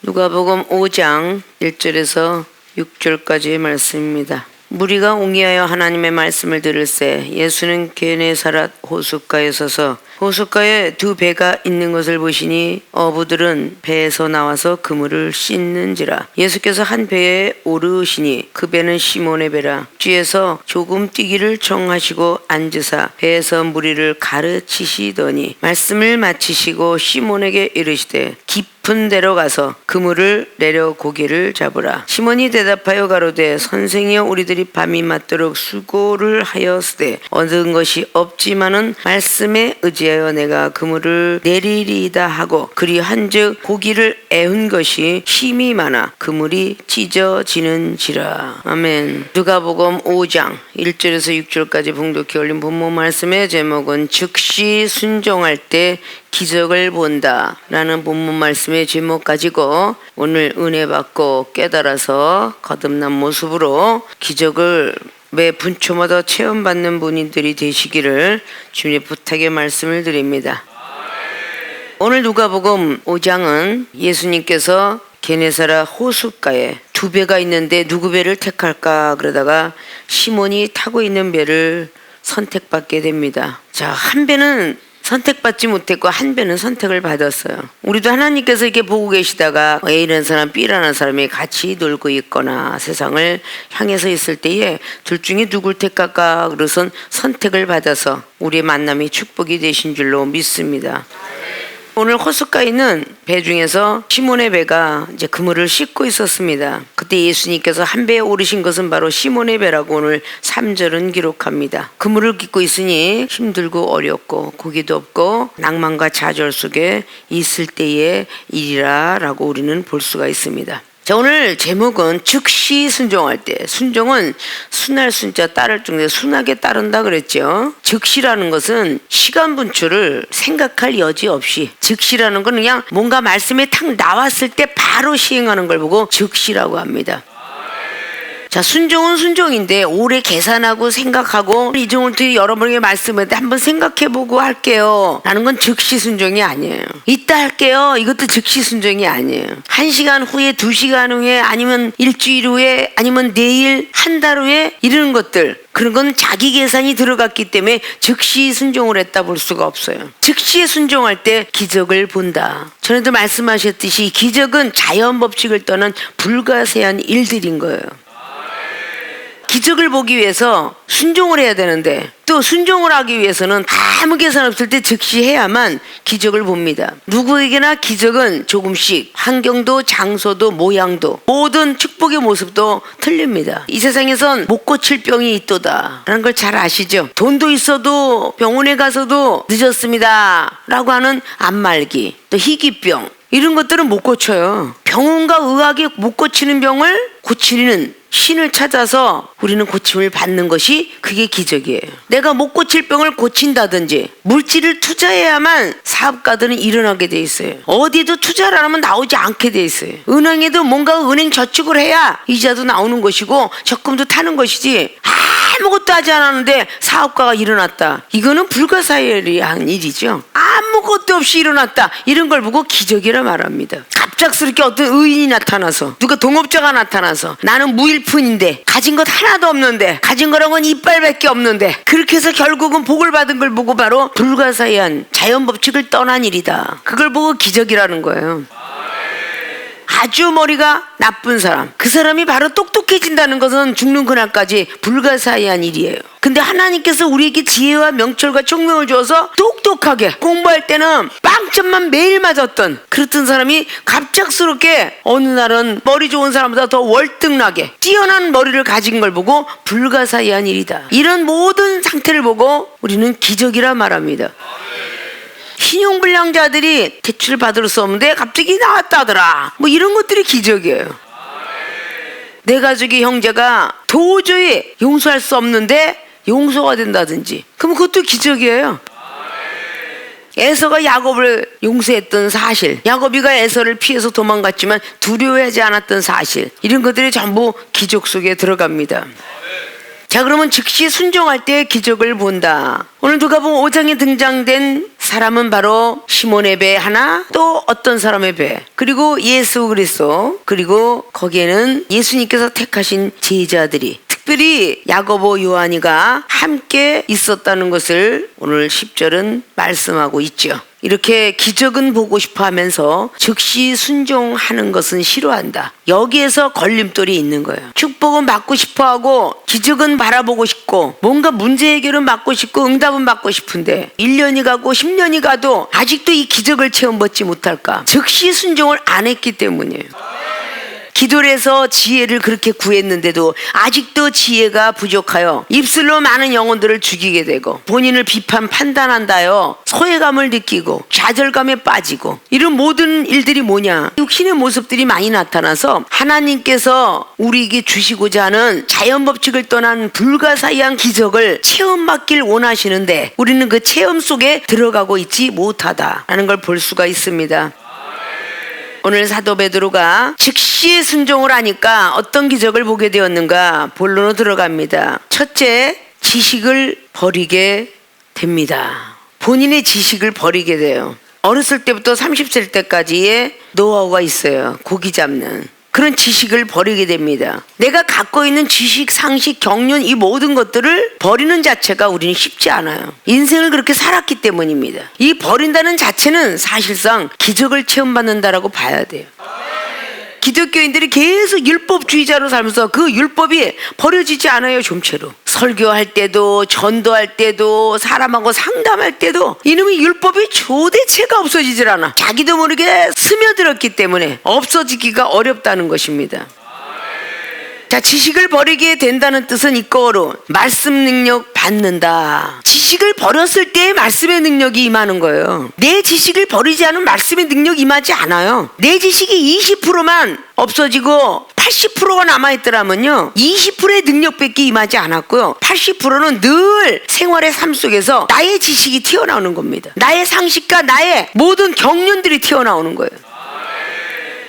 누가복음 5장 1절에서 6절까지의 말씀입니다. 무리가 옹이하여 하나님의 말씀을 들을새 예수는 게네사렛 호숫가에 서서 호숫가에 두 배가 있는 것을 보시니 어부들은 배에서 나와서 그물을 씻는지라. 예수께서 한 배에 오르시니 그 배는 시몬의 배라. 뒤에서 조금 뛰기를 청하시고 앉으사 배에서 무리를 가르치시더니 말씀을 마치시고 시몬에게 이르시되 깊은 데로 가서 그물을 내려 고기를 잡으라. 시몬이 대답하여 가로되 선생이여 우리들이 밤이 맞도록 수고를 하였으되 얻은 것이 없지만은 말씀에 의지하여 내가 그물을 내리리이다 하고 그리한즉 고기를 애운 것이 힘이 많아 그물이 찢어지는지라. 아멘. 누가복음 5장 1절에서 6절까지 봉독해 올린 본문 말씀의 제목은 즉시 순종할 때 기적을 본다 라는 본문 말씀의 제목 가지고 오늘 은혜 받고 깨달아서 거듭난 모습으로 기적을 매 분초마다 체험받는 분들이 되시기를 주님의 부탁의 말씀을 드립니다. 오늘 누가복음 5장은 예수님께서 게네사렛 호숫가에 두 배가 있는데 누구 배를 택할까 그러다가 시몬이 타고 있는 배를 선택받게 됩니다. 자, 한 배는 선택받지 못했고 한 배는 선택을 받았어요. 우리도 하나님께서 이렇게 보고 계시다가 A라는 사람, B라는 사람이 같이 놀고 있거나 세상을 향해서 있을 때에 둘 중에 누굴 택할까 그래서 선택을 받아서 우리의 만남이 축복이 되신 줄로 믿습니다. 오늘 호숫가에 있는 배 중에서 시몬의 배가 이제 그물을 씻고 있었습니다. 그때 예수님께서 한 배에 오르신 것은 바로 시몬의 배라고 오늘 3절은 기록합니다. 그물을 깃고 있으니 힘들고 어렵고 고기도 없고 낭만과 좌절 속에 있을 때의 일이라 라고 우리는 볼 수가 있습니다. 자, 오늘 제목은 즉시 순종할 때. 순종은 순할 순자 따를 중에 순하게 따른다 그랬죠. 즉시라는 것은 시간 분초를 생각할 여지 없이, 즉시라는 건 그냥 뭔가 말씀이 탁 나왔을 때 바로 시행하는 걸 보고 즉시라고 합니다. 자, 순종은 순종인데 오래 계산하고 생각하고 이종을 여러분에게 말씀했는데 한번 생각해보고 할게요 라는 건 즉시 순종이 아니에요. 이따 할게요, 이것도 즉시 순종이 아니에요. 1시간 후에, 2시간 후에, 아니면 일주일 후에, 아니면 내일, 한 달 후에 이러는 것들, 그런 건 자기 계산이 들어갔기 때문에 즉시 순종을 했다 볼 수가 없어요. 즉시에 순종할 때 기적을 본다. 전에도 말씀하셨듯이 기적은 자연 법칙을 떠난 불가세한 일들인 거예요. 기적을 보기 위해서 순종을 해야 되는데 또 순종을 하기 위해서는 아무 계산 없을 때 즉시 해야만 기적을 봅니다. 누구에게나 기적은 조금씩 환경도 장소도 모양도 모든 축복의 모습도 틀립니다. 이 세상에선 못 고칠 병이 있도다 라는 걸 잘 아시죠? 돈도 있어도 병원에 가서도 늦었습니다 라고 하는 안말기, 또 희귀병, 이런 것들은 못 고쳐요. 병원과 의학이 못 고치는 병을 고치는 신을 찾아서 우리는 고침을 받는 것이 그게 기적이에요. 내가 못 고칠 병을 고친다든지 물질을 투자해야만 사업가들은 일어나게 돼 있어요. 어디도 투자를 안 하면 나오지 않게 돼 있어요. 은행에도 뭔가 은행 저축을 해야 이자도 나오는 것이고 적금도 타는 것이지 아무것도 하지 않았는데 사업가가 일어났다. 이거는 불가사의한 일이죠. 아무것도 없이 일어났다. 이런 걸 보고 기적이라 말합니다. 갑작스럽게 어떤 의인이 나타나서, 누가 동업자가 나타나서 나는 무일푼인데 가진 것 하나도 없는데, 가진 거라고는 이빨밖에 없는데, 그렇게 해서 결국은 복을 받은 걸 보고 바로 불가사의한 자연 법칙을 떠난 일이다. 그걸 보고 기적이라는 거예요. 아주 머리가 나쁜 사람, 그 사람이 바로 똑똑해진다는 것은 죽는 그날까지 불가사의한 일이에요. 근데 하나님께서 우리에게 지혜와 명철과 총명을 주어서 똑똑하게 공부할 때는 빵점만 매일 맞았던 그랬던 사람이 갑작스럽게 어느 날은 머리 좋은 사람보다 더 월등하게 뛰어난 머리를 가진 걸 보고 불가사의한 일이다. 이런 모든 상태를 보고 우리는 기적이라 말합니다. 신용불량자들이 대출을 받을 수 없는데 갑자기 나왔다더라, 뭐 이런 것들이 기적이에요. 내 가족의 형제가 도저히 용서할 수 없는데 용서가 된다든지, 그럼 그것도 기적이에요. 에서가 야곱을 용서했던 사실, 야곱이가 에서를 피해서 도망갔지만 두려워하지 않았던 사실, 이런 것들이 전부 기적 속에 들어갑니다. 자, 그러면 즉시 순종할 때 기적을 본다. 오늘 누가복음 5장에 등장된 사람은 바로 시몬의 배 하나, 또 어떤 사람의 배, 그리고 예수 그리스도, 그리고 거기에는 예수님께서 택하신 제자들이, 특별히 야고보 요한이가 함께 있었다는 것을 오늘 10절은 말씀하고 있죠. 이렇게 기적은 보고 싶어 하면서 즉시 순종하는 것은 싫어한다. 여기에서 걸림돌이 있는 거예요. 축복은 받고 싶어 하고 기적은 바라보고 싶고 뭔가 문제 해결은 받고 싶고 응답은 받고 싶은데 1년이 가고 10년이 가도 아직도 이 기적을 체험받지 못할까? 즉시 순종을 안 했기 때문이에요. 기도를 해서 지혜를 그렇게 구했는데도 아직도 지혜가 부족하여 입술로 많은 영혼들을 죽이게 되고 본인을 판단한다요, 소외감을 느끼고 좌절감에 빠지고, 이런 모든 일들이 뭐냐? 육신의 모습들이 많이 나타나서 하나님께서 우리에게 주시고자 하는 자연법칙을 떠난 불가사의한 기적을 체험받길 원하시는데 우리는 그 체험 속에 들어가고 있지 못하다라는 걸 볼 수가 있습니다. 오늘 사도 베드로가 즉시 순종을 하니까 어떤 기적을 보게 되었는가 본론으로 들어갑니다. 첫째, 지식을 버리게 됩니다. 본인의 지식을 버리게 돼요. 어렸을 때부터 30살 때까지의 노하우가 있어요. 고기 잡는 그런 지식을 버리게 됩니다. 내가 갖고 있는 지식, 상식, 경륜, 이 모든 것들을 버리는 자체가 우리는 쉽지 않아요. 인생을 그렇게 살았기 때문입니다. 이 버린다는 자체는 사실상 기적을 체험받는다라고 봐야 돼요. 기독교인들이 계속 율법주의자로 살면서 그 율법이 버려지지 않아요. 좀채로 설교할 때도, 전도할 때도, 사람하고 상담할 때도 이놈의 율법이 도대체가 없어지질 않아. 자기도 모르게 스며들었기 때문에 없어지기가 어렵다는 것입니다. 자, 지식을 버리게 된다는 뜻은 이거로 말씀 능력 받는다. 지식을 버렸을 때 말씀의 능력이 임하는 거예요. 내 지식을 버리지 않으면 말씀의 능력이 임하지 않아요. 내 지식이 20%만 없어지고 80%가 남아있더라면요, 20%의 능력밖에 임하지 않았고요, 80%는 늘 생활의 삶 속에서 나의 지식이 튀어나오는 겁니다. 나의 상식과 나의 모든 경륜들이 튀어나오는 거예요.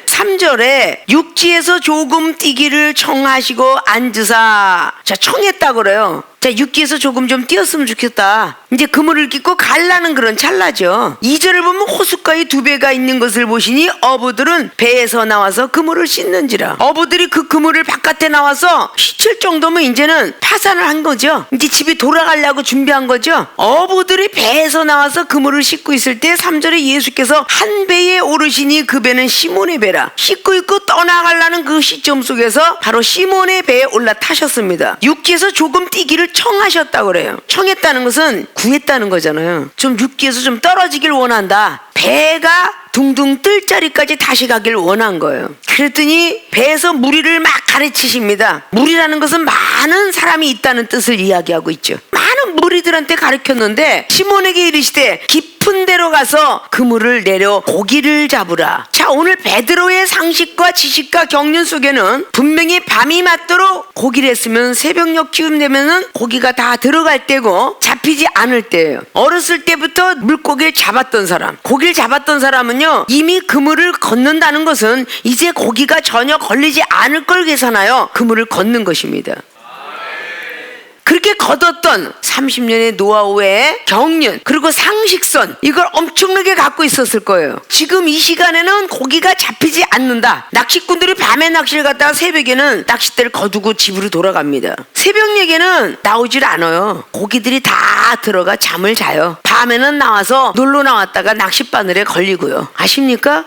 3절에 육지에서 조금 뛰기를 청하시고 앉으사. 자, 청했다 그래요. 자, 육지에서 조금 좀 뛰었으면 좋겠다. 이제 그물을 깃고 갈라는 그런 찰나죠. 2절을 보면 호숫가에 두 배가 있는 것을 보시니 어부들은 배에서 나와서 그물을 씻는지라. 어부들이 그 그물을 바깥에 나와서 씻을 정도면 이제는 파산을 한 거죠. 이제 집에 돌아가려고 준비한 거죠. 어부들이 배에서 나와서 그물을 씻고 있을 때 3절에 예수께서 한 배에 오르시니 그 배는 시몬의 배라. 씻고 있고 떠나가려는 그 시점 속에서 바로 시몬의 배에 올라타셨습니다. 육지에서 조금 뛰기를 청하셨다고 그래요. 청했다는 것은 구했다는 거잖아요. 좀 육지에서 좀 떨어지길 원한다. 배가 둥둥 뜰 자리까지 다시 가길 원한 거예요. 그랬더니 배에서 무리를 막 가르치십니다. 무리라는 것은 많은 사람이 있다는 뜻을 이야기하고 있죠. 많은 무리들한테 가르쳤는데 시몬에게 이르시되 깊은 데로 가서 그물을 내려 고기를 잡으라. 자, 오늘 베드로의 상식과 지식과 경륜 속에는 분명히 밤이 맞도록 고기를 했으면 새벽녘쯤 되면은 고기가 다 들어갈 때고 잡히지 않을 때예요. 어렸을 때부터 물고기를 잡았던 사람, 고기를 잡았던 사람은요, 이미 그물을 걷는다는 것은 이제 고기가 전혀 걸리지 않을 걸 계산하여 그물을 걷는 것입니다. 그렇게 걷었던 30년의 노하우의 경륜, 그리고 상식선, 이걸 엄청나게 갖고 있었을 거예요. 지금 이 시간에는 고기가 잡히지 않는다. 낚시꾼들이 밤에 낚시를 갔다가 새벽에는 낚싯대를 거두고 집으로 돌아갑니다. 새벽녘에는 나오질 않아요. 고기들이 다 들어가 잠을 자요. 밤에는 나와서 놀러 나왔다가 낚싯바늘에 걸리고요. 아십니까?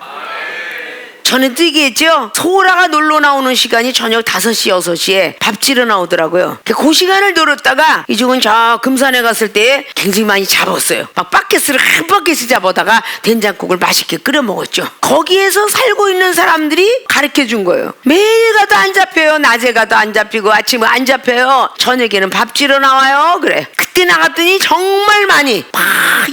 전에도 얘기했죠. 소라가 놀러 나오는 시간이 저녁 5시, 6시에 밥지러 나오더라고요. 그 시간을 노렸다가 이쪽은 저 금산에 갔을 때 굉장히 많이 잡았어요. 막 바켓을 한 바켓을 잡아다가 된장국을 맛있게 끓여 먹었죠. 거기에서 살고 있는 사람들이 가르쳐 준 거예요. 매일 가도 안 잡혀요. 낮에 가도 안 잡히고 아침에 안 잡혀요. 저녁에는 밥지러 나와요. 그래. 그때 나갔더니 정말 많이 막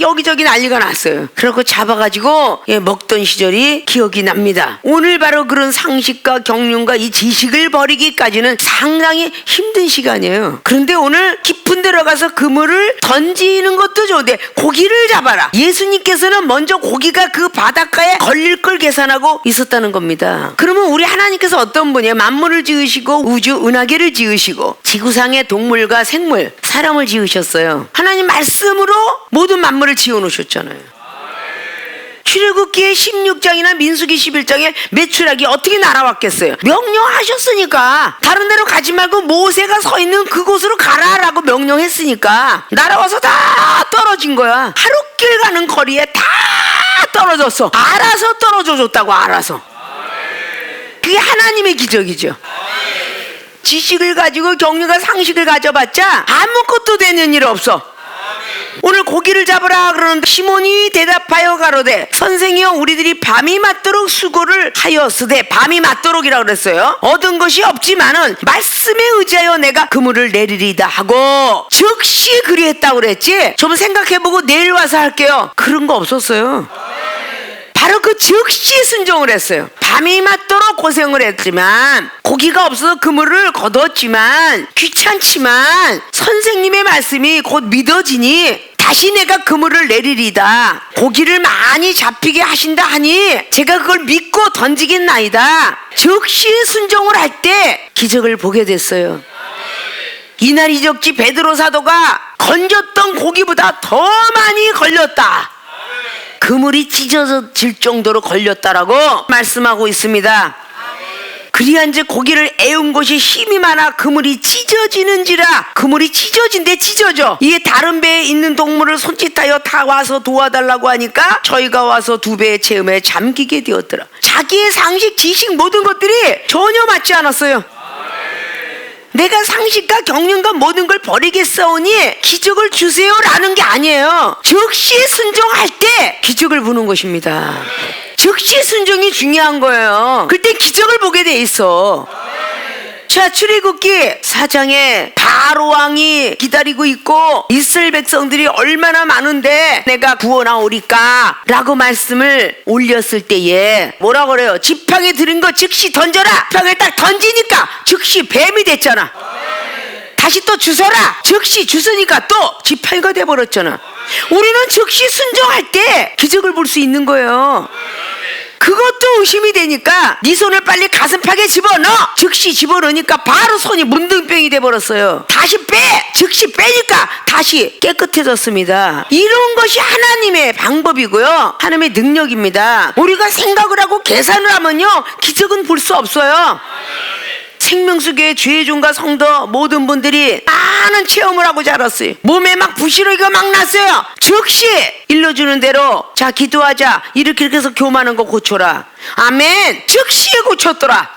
여기저기 난리가 났어요. 그러고 잡아가지고 먹던 시절이 기억이 납니다. 오늘 바로 그런 상식과 경륜과 이 지식을 버리기까지는 상당히 힘든 시간이에요. 그런데 오늘 깊은 깊은 데로 가서 그물을 던지는 것도 좋은데 고기를 잡아라. 예수님께서는 먼저 고기가 그 바닷가에 걸릴 걸 계산하고 있었다는 겁니다. 그러면 우리 하나님께서 어떤 분이에요? 만물을 지으시고 우주 은하계를 지으시고 지구상의 동물과 생물, 사람을 지으셨어요. 하나님 말씀으로 모든 만물을 지어놓으셨잖아요. 출애굽기의 16장이나 민수기 11장에 메추라기 어떻게 날아왔겠어요? 명령하셨으니까. 다른 데로 가지 말고 모세가 서 있는 그곳으로 가라라고 명령했으니까 날아와서 다 떨어진 거야. 하루길 가는 거리에 다 떨어졌어. 알아서 떨어져 줬다고. 알아서. 그게 하나님의 기적이죠. 지식을 가지고 경륜과 상식을 가져봤자 아무것도 되는 일 없어. 오늘 고기를 잡으라 그러는데 시몬이 대답하여 가로되 선생이여 우리들이 밤이 맞도록 수고를 하였으되, 밤이 맞도록이라고 그랬어요. 얻은 것이 없지만은 말씀에 의지하여 내가 그물을 내리리다 하고 즉시 그리했다고 그랬지. 좀 생각해보고 내일 와서 할게요. 그런 거 없었어요. 바로 그 즉시 순종을 했어요. 밤이 맞도록 고생을 했지만, 고기가 없어서 그물을 거뒀지만, 귀찮지만 선생님의 말씀이 곧 믿어지니 다시 내가 그물을 내리리다. 고기를 많이 잡히게 하신다 하니 제가 그걸 믿고 던지겠나이다. 즉시 순종을 할 때 기적을 보게 됐어요. 이날 이적지 베드로 사도가 건졌던 고기보다 더 많이 걸렸다. 그물이 찢어질 정도로 걸렸다라고 말씀하고 있습니다. 그리한즉 고기를 애운 것이 힘이 많아 그물이 찢어지는지라. 그물이 찢어진대. 찢어져. 이게 다른 배에 있는 동물을 손짓하여 다 와서 도와달라고 하니까 저희가 와서 두 배의 체험에 잠기게 되었더라. 자기의 상식, 지식 모든 것들이 전혀 맞지 않았어요. 내가 상식과 경륜과 모든 걸 버리겠사오니 기적을 주세요라는 게 아니에요. 즉시 순종할 때 기적을 보는 것입니다. 즉시 순종이 중요한 거예요. 그때 기적을 보게 돼 있어. 자, 출애굽기 4장에 바로 왕이 기다리고 있고 이스라엘 백성들이 얼마나 많은데 내가 구원하오리까 라고 말씀을 올렸을 때에 뭐라 그래요? 지팡이 들은 거 즉시 던져라. 지팡이 딱 던지니까 즉시 뱀이 됐잖아. 다시 또 주워라. 즉시 주우니까 또 지팡이가 돼버렸잖아. 우리는 즉시 순종할 때 기적을 볼 수 있는 거예요. 그것도 의심이 되니까 네 손을 빨리 가슴팍에 집어넣어. 즉시 집어넣으니까 바로 손이 문둥병이 돼버렸어요. 다시 빼. 즉시 빼니까 다시 깨끗해졌습니다. 이런 것이 하나님의 방법이고요, 하나님의 능력입니다. 우리가 생각을 하고 계산을 하면요 기적은 볼 수 없어요. 생명수교회 죄종과 성도 모든 분들이 많은 체험을 하고 자랐어요. 몸에 막 부시러기가 막 났어요. 즉시 일러주는 대로 자 기도하자 이렇게 해서 교만한 거 고쳐라. 아멘. 즉시에 고쳤더라.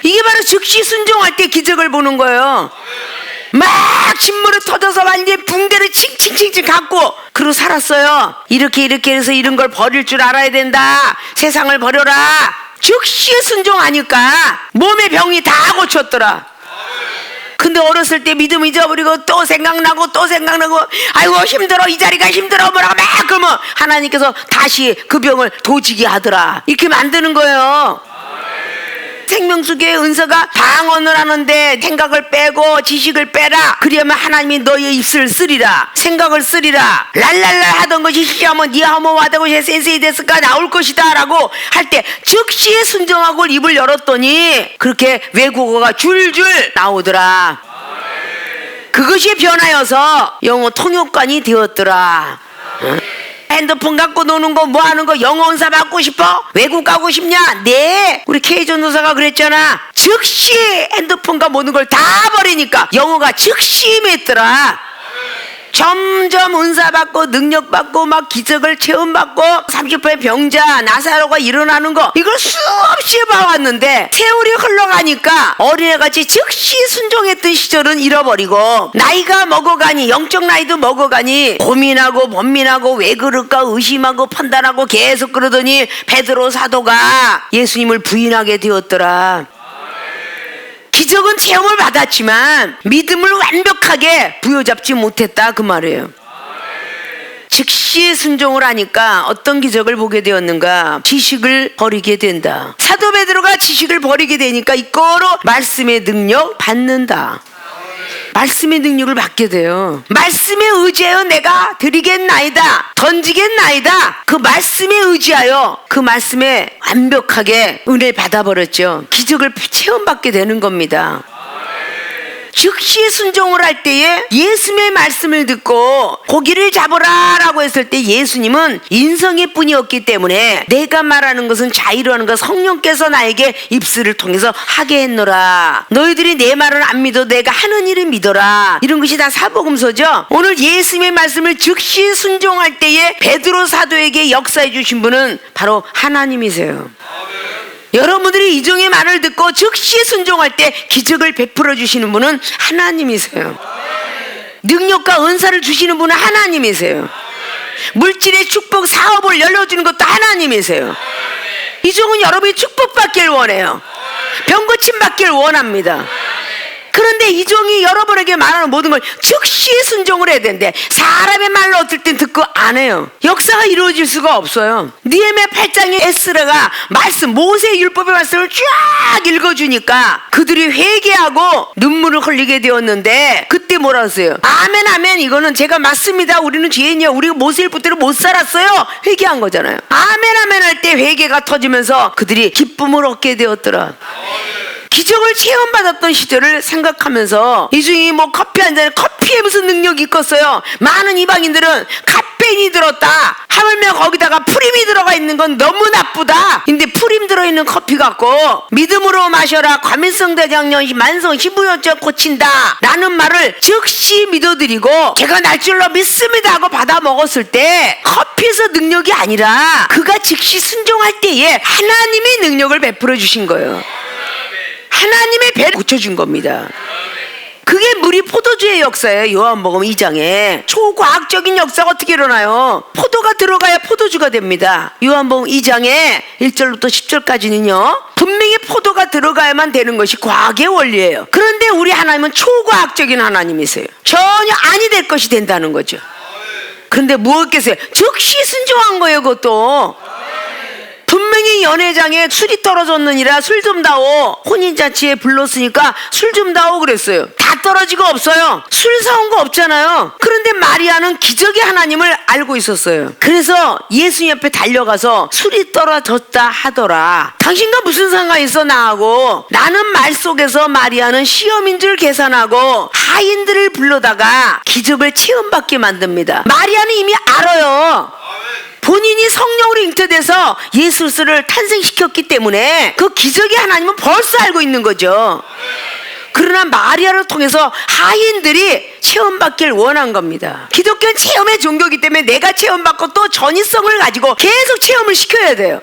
이게 바로 즉시 순종할 때 기적을 보는 거예요. 막 진물을 터져서 완전히 붕대를 칭칭칭칭 갖고 그러고 살았어요. 이렇게 해서 이런 걸 버릴 줄 알아야 된다. 세상을 버려라. 즉시 순종하니까 몸의 병이 다 고쳤더라. 근데 어렸을 때 믿음 잊어버리고 또 생각나고 아이고 힘들어, 이 자리가 힘들어 뭐라고 막 그러면 하나님께서 다시 그 병을 도지게 하더라. 이렇게 만드는 거예요. 생명수교의 은사가 방언을 하는데 생각을 빼고 지식을 빼라. 그리하면 하나님이 너의 입술을 쓰리라. 생각을 쓰리라. 랄랄랄 하던 것이 시험은 니하모 와다고 센세이 됐을까 나올 것이다 라고 할 때 즉시에 순종하고 입을 열었더니 그렇게 외국어가 줄줄 나오더라. 그것이 변하여서 영어 통역관이 되었더라. 응? 핸드폰 갖고 노는 거 뭐 하는 거 영어 은사 받고 싶어? 외국 가고 싶냐? 네. 우리 K전도사가 그랬잖아. 즉시 핸드폰과 모든 걸 다 버리니까 영어가 즉시 임했더라. 점점 은사 받고 능력 받고 막 기적을 체험받고 30%의 병자 나사로가 일어나는 거 이걸 수없이 봐왔는데 세월이 흘러가니까 어린애같이 즉시 순종했던 시절은 잃어버리고 나이가 먹어가니 영적 나이도 먹어가니 고민하고 번민하고 왜 그럴까 의심하고 판단하고 계속 그러더니 베드로 사도가 예수님을 부인하게 되었더라. 기적은 체험을 받았지만 믿음을 완벽하게 부여잡지 못했다 그 말이에요. 즉시 순종을 하니까 어떤 기적을 보게 되었는가? 지식을 버리게 된다. 사도 베드로가 지식을 버리게 되니까 이거로 말씀의 능력 받는다. 말씀의 능력을 받게 돼요. 말씀에 의지하여 내가 드리겠나이다, 던지겠나이다. 그 말씀에 의지하여 그 말씀에 완벽하게 은혜를 받아버렸죠. 기적을 체험받게 되는 겁니다. 즉시 순종을 할 때에 예수님의 말씀을 듣고 고기를 잡으라 라고 했을 때 예수님은 인성의 뿐이었기 때문에 내가 말하는 것은 자의로 하는 것, 성령께서 나에게 입술을 통해서 하게 했노라. 너희들이 내 말을 안 믿어 내가 하는 일을 믿어라. 이런 것이 다 사복음서죠. 오늘 예수님의 말씀을 즉시 순종할 때에 베드로 사도에게 역사해 주신 분은 바로 하나님이세요. 여러분들이 이종의 말을 듣고 즉시 순종할 때 기적을 베풀어 주시는 분은 하나님이세요. 능력과 은사를 주시는 분은 하나님이세요. 물질의 축복 사업을 열려주는 것도 하나님이세요. 이종은 여러분이 축복받기를 원해요. 병 고침 받기를 원합니다. 그런데 이종이 여러분에게 말하는 모든 걸 즉시 순종을 해야 되는데 사람의 말로 어떨 땐 듣고 안 해요. 역사가 이루어질 수가 없어요. 느헤미야 8장에 에스라가 말씀, 모세의 율법의 말씀을 쫙 읽어주니까 그들이 회개하고 눈물을 흘리게 되었는데 그때 뭐라 했어요? 아멘 아멘, 이거는 제가 맞습니다. 우리는 죄인이요, 우리가 모세의 율법대로 못 살았어요. 회개한 거잖아요. 아멘 아멘 할 때 회개가 터지면서 그들이 기쁨을 얻게 되었더라. 기적을 체험받았던 시절을 생각하면서 이중이 뭐 커피 한 잔에 커피에 무슨 능력이 있겠어요? 많은 이방인들은 카페인이 들었다, 하물며 거기다가 프림이 들어가 있는 건 너무 나쁘다. 근데 프림 들어있는 커피 갖고 믿음으로 마셔라, 과민성 대장염 만성 희부염증 고친다 라는 말을 즉시 믿어드리고 제가 날 줄로 믿습니다 하고 받아 먹었을 때 커피에서 능력이 아니라 그가 즉시 순종할 때에 하나님의 능력을 베풀어 주신 거예요. 하나님의 배를 고쳐준 겁니다. 그게 물이 포도주의 역사예요. 요한복음 2장에 초과학적인 역사가 어떻게 일어나요? 포도가 들어가야 포도주가 됩니다. 요한복음 2장에 1절부터 10절까지는요 분명히 포도가 들어가야만 되는 것이 과학의 원리예요. 그런데 우리 하나님은 초과학적인 하나님이세요. 전혀 아니 될 것이 된다는 거죠. 그런데 무엇겠어요? 즉시 순종한 거예요. 그것도 분명히 연회장에 술이 떨어졌느니라 술 좀 다오, 혼인잔치에 불렀으니까 술 좀 다오 그랬어요. 다 떨어지고 없어요. 술 사온 거 없잖아요. 그런데 마리아는 기적의 하나님을 알고 있었어요. 그래서 예수님 옆에 달려가서 술이 떨어졌다 하더라, 당신과 무슨 상관이 있어 나하고? 라는 말 속에서 마리아는 시험인 줄 계산하고 하인들을 불러다가 기적을 체험받게 만듭니다. 마리아는 이미 알아요. 본인이 성령으로 잉태돼서 예수를 탄생시켰기 때문에 그 기적의 하나님은 벌써 알고 있는 거죠. 그러나 마리아를 통해서 하인들이 체험받기를 원한 겁니다. 기독교는 체험의 종교이기 때문에 내가 체험받고 또 전이성을 가지고 계속 체험을 시켜야 돼요.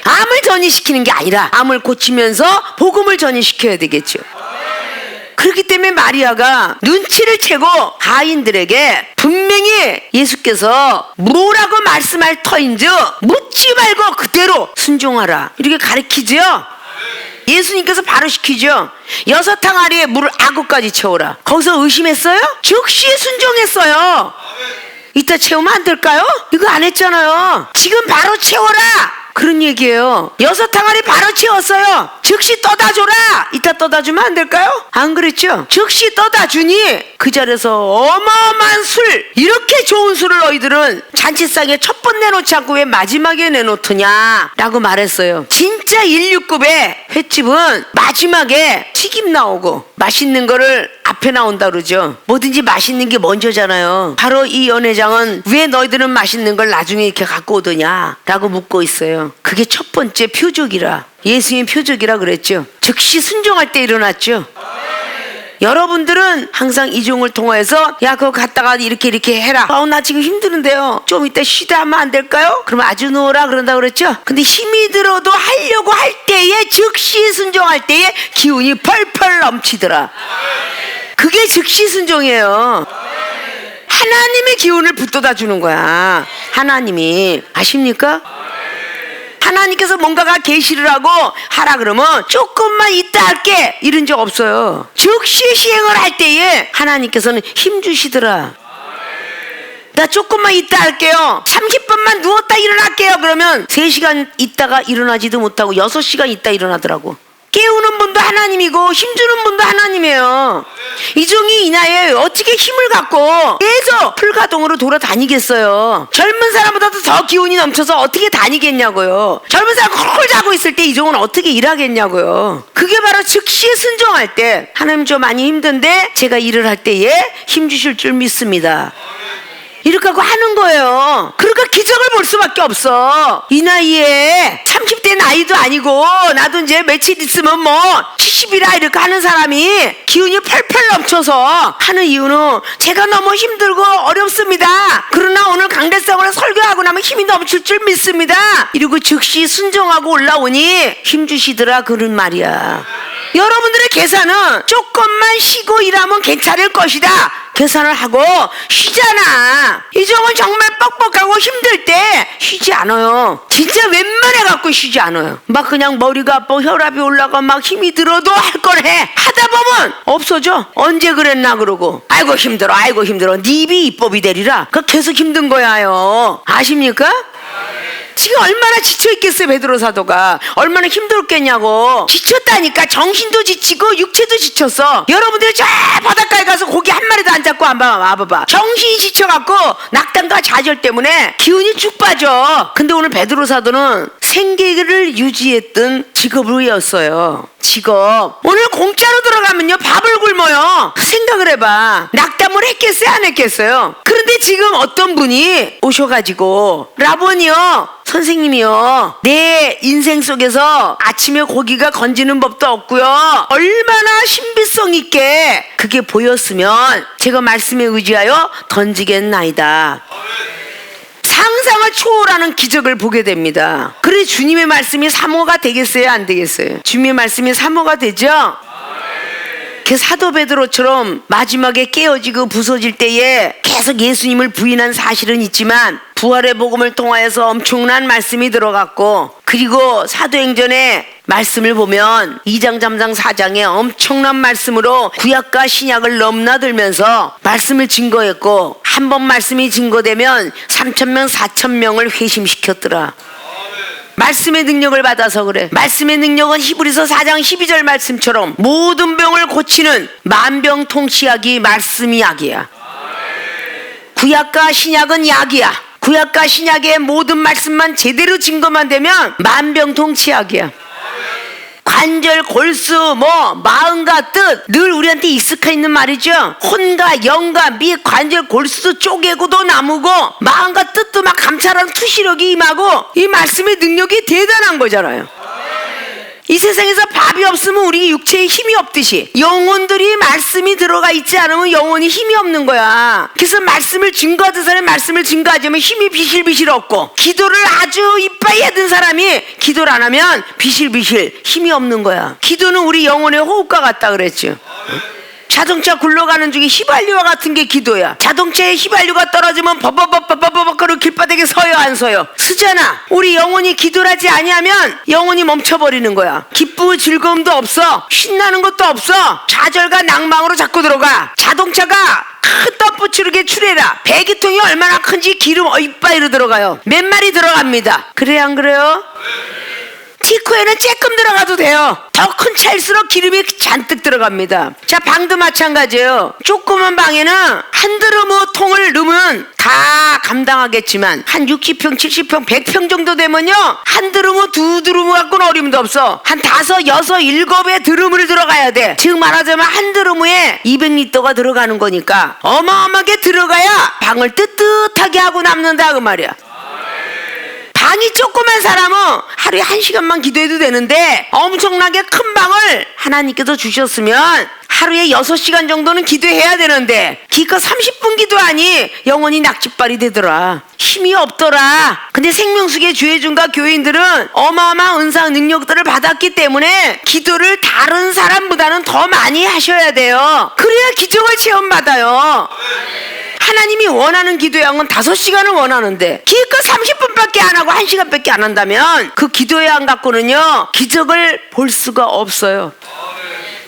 암을 전이시키는 게 아니라 암을 고치면서 복음을 전이시켜야 되겠죠. 그렇기 때문에 마리아가 눈치를 채고 하인들에게 분명히 예수께서 뭐라고 말씀할 터인지 묻지 말고 그대로 순종하라 이렇게 가르치죠. 예수님께서 바로 시키죠. 6항아리에 물을 아구까지 채워라. 거기서 의심했어요? 즉시 순종했어요. 이따 채우면 안 될까요? 이거 안 했잖아요. 지금 바로 채워라 그런 얘기예요. 6항아리 바로 채웠어요. 즉시 떠다 줘라. 이따 떠다 주면 안 될까요? 안 그랬죠? 즉시 떠다 주니 그 자리에서 어마어마한 술, 이렇게 좋은 술을 너희들은 잔치상에 첫 번 내놓지 않고 왜 마지막에 내놓더냐 라고 말했어요. 진짜 인류급의 횟집은 마지막에 튀김 나오고 맛있는 거를 앞에 나온다 그러죠. 뭐든지 맛있는 게 먼저잖아요. 바로 이 연회장은 왜 너희들은 맛있는 걸 나중에 이렇게 갖고 오더냐 라고 묻고 있어요. 그게 첫 번째 표적이라, 예수님 표적이라 그랬죠. 즉시 순종할 때 일어났죠. 여러분들은 항상 이종을 통해서 야 그거 갔다가 이렇게 해라. 나 지금 힘드는데요, 좀 이따 쉬다 하면 안 될까요? 그러면 아주 누워라 그런다 그랬죠. 근데 힘이 들어도 하려고 할 때에 즉시 순종할 때에 기운이 펄펄 넘치더라. 그게 즉시 순종이에요. 하나님의 기운을 붙돋아 주는 거야. 하나님이 아십니까? 하나님께서 뭔가가 계시를 하고 하라 그러면 조금만 이따 할게 이런 적 없어요. 즉시 시행을 할 때에 하나님께서는 힘 주시더라. 나 조금만 이따 할게요. 30분만 누웠다 일어날게요. 그러면 3시간 있다가 일어나지도 못하고 6시간 있다 일어나더라고. 깨우는 분도 하나님이고 힘주는 분도 하나님이에요. 이종이 이나에 어떻게 힘을 갖고 계속 풀가동으로 돌아다니겠어요? 젊은 사람보다도 더 기운이 넘쳐서 어떻게 다니겠냐고요. 젊은 사람 콜콜 자고 있을 때 이종은 어떻게 일하겠냐고요. 그게 바로 즉시에 순종할 때, 하나님 저 많이 힘든데 제가 일을 할 때에 힘 주실 줄 믿습니다, 이렇게 하고 하는 거예요. 그러니까 기적을 볼 수밖에 없어. 이 나이에 30대 나이도 아니고 나도 이제 며칠 있으면 뭐 70이라 이렇게 하는 사람이 기운이 펄펄 넘쳐서 하는 이유는 제가 너무 힘들고 어렵습니다. 그러나 오늘 강대상으로 설교하고 나면 힘이 넘칠 줄 믿습니다, 이러고 즉시 순종하고 올라오니 힘 주시더라, 그런 말이야. 여러분들의 계산은 조금만 쉬고 일하면 괜찮을 것이다 계산을 하고 쉬잖아. 이종은 정말 뻑뻑하고 힘들 때 쉬지 않아요. 진짜 웬만해 갖고 쉬지 않아요. 막 그냥 머리가 아파 혈압이 올라가 막 힘이 들어도 할 걸 해. 하다 보면 없어져. 언제 그랬나 그러고 아이고 힘들어 아이고 힘들어. 네 입이 입법이 되리라. 그 계속 힘든 거야요. 아십니까? 지금 얼마나 지쳐있겠어요. 베드로 사도가 얼마나 힘들었겠냐고. 지쳤다니까. 정신도 지치고 육체도 지쳤어. 여러분들 저 바닷가에 가서 고기 한 마리도 안 잡고 안 와봐봐. 정신이 지쳐갖고 낙담과 좌절 때문에 기운이 쭉 빠져. 근데 오늘 베드로 사도는 생계를 유지했던 직업이었어요. 직업. 오늘 공짜로 들어가면요 밥을 굶어요. 생각을 해봐. 낙담을 했겠어요 안 했겠어요? 그런데 지금 어떤 분이 오셔가지고 라본이요, 선생님이요, 내 인생 속에서 아침에 고기가 건지는 법도 없고요, 얼마나 신비성 있게 그게 보였으면 제가 말씀에 의지하여 던지겠나이다. 상상을 초월하는 기적을 보게 됩니다. 그래 주님의 말씀이 사모가 되겠어요 안 되겠어요? 주님의 말씀이 사모가 되죠? 그 사도 베드로처럼 마지막에 깨어지고 부서질 때에 계속 예수님을 부인한 사실은 있지만 부활의 복음을 통하여서 엄청난 말씀이 들어갔고, 그리고 사도행전의 말씀을 보면 2장 3장 4장에 엄청난 말씀으로 구약과 신약을 넘나들면서 말씀을 증거했고, 한 번 말씀이 증거되면 3,000명 4,000명을 회심시켰더라. 말씀의 능력을 받아서 그래. 말씀의 능력은 히브리서 4장 12절 말씀처럼 모든 병을 고치는 만병통치약이 말씀이 약이야. 구약과 신약은 약이야. 구약과 신약의 모든 말씀만 제대로 증거만 되면 만병통치약이야. 관절, 골수, 마음과 뜻, 늘 우리한테 익숙해 있는 말이죠. 혼과 영과 미, 관절, 골수도 쪼개고도 나무고 마음과 뜻도 막 감찰하는 투시력이 임하고, 이 말씀의 능력이 대단한 거잖아요. 이 세상에서 밥이 없으면 우리 육체에 힘이 없듯이 영혼들이 말씀이 들어가 있지 않으면 영혼이 힘이 없는 거야. 그래서 말씀을 증거하던 사람이 말씀을 증거하지 않으면 힘이 비실비실 없고, 기도를 아주 이빠이 하던 사람이 기도를 안 하면 비실비실 힘이 없는 거야. 기도는 우리 영혼의 호흡과 같다 그랬죠. 자동차 굴러가는 중에 휘발유와 같은 게 기도야. 자동차에 휘발유가 떨어지면 버버버버버버 그리고 길바닥에 서요 안 서요? 쓰잖아. 우리 영혼이 기도를 하지 아니하면 영혼이 멈춰버리는 거야. 기쁘고 즐거움도 없어. 신나는 것도 없어. 좌절과 낭망으로 자꾸 들어가. 자동차가 큰 덤프트럭에 출해라. 배기통이 얼마나 큰지 기름 이빠이로 들어가요. 몇 마리 들어갑니다. 그래요 안 그래요? 티코에는 쬐끔 들어가도 돼요. 더 큰 차일수록 기름이 잔뜩 들어갑니다. 자, 방도 마찬가지예요. 조그만 방에는 한 드러무 통을 넣으면 다 감당하겠지만 한 60평, 70평, 100평 정도 되면요 한 드러무, 두 드러무 갖고는 어림도 없어. 한 5, 6, 7의 드러무를 들어가야 돼. 즉 말하자면 한 드러무에 200리터가 들어가는 거니까 어마어마하게 들어가야 방을 뜨뜻하게 하고 남는다 그 말이야. 방이 조그만 사람은 하루에 1시간만 기도해도 되는데 엄청나게 큰 방을 하나님께서 주셨으면 하루에 6시간 정도는 기도해야 되는데 기껏 30분 기도하니 영혼이 낙지발이 되더라. 힘이 없더라. 근데 생명수계 주회중과 교인들은 어마어마한 은사 능력들을 받았기 때문에 기도를 다른 사람보다는 더 많이 하셔야 돼요. 그래야 기적을 체험받아요. 하나님이 원하는 기도의 양은 5시간을 원하는데 기껏 30분밖에 안 하고 1시간밖에 안 한다면 그 기도의 양 갖고는요 기적을 볼 수가 없어요.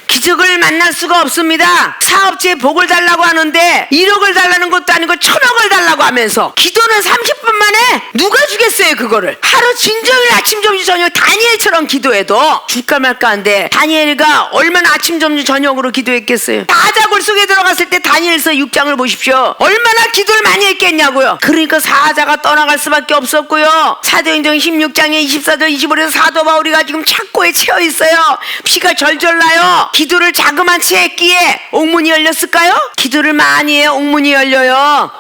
기적을 만날 수가 없습니다. 사업체에 복을 달라고 하는데 1억을 달라는 것도 아니고 1000억을 달라고 하면서 기도는 30분 만에 누가 주겠어요 그거를. 하루 진정일 아침 점심 저녁 다니엘처럼 기도해도 줄까 말까 한데 다니엘이가 얼마나 아침 점심 저녁으로 기도했겠어요. 사자굴 속에 들어갔을 때 다니엘서 6장을 보십시오. 얼마나 기도를 많이 했겠냐고요. 그러니까 사자가 떠나갈 수밖에 없었고요. 사도행전 16장에 24절 25절에서 사도 바울이가 지금 착고에 채워 있어요. 피가 절절 나요. 기도를 자그마치 했기에 옥문이 열렸을까요? 기도를 많이 해야 옥문이 열려요.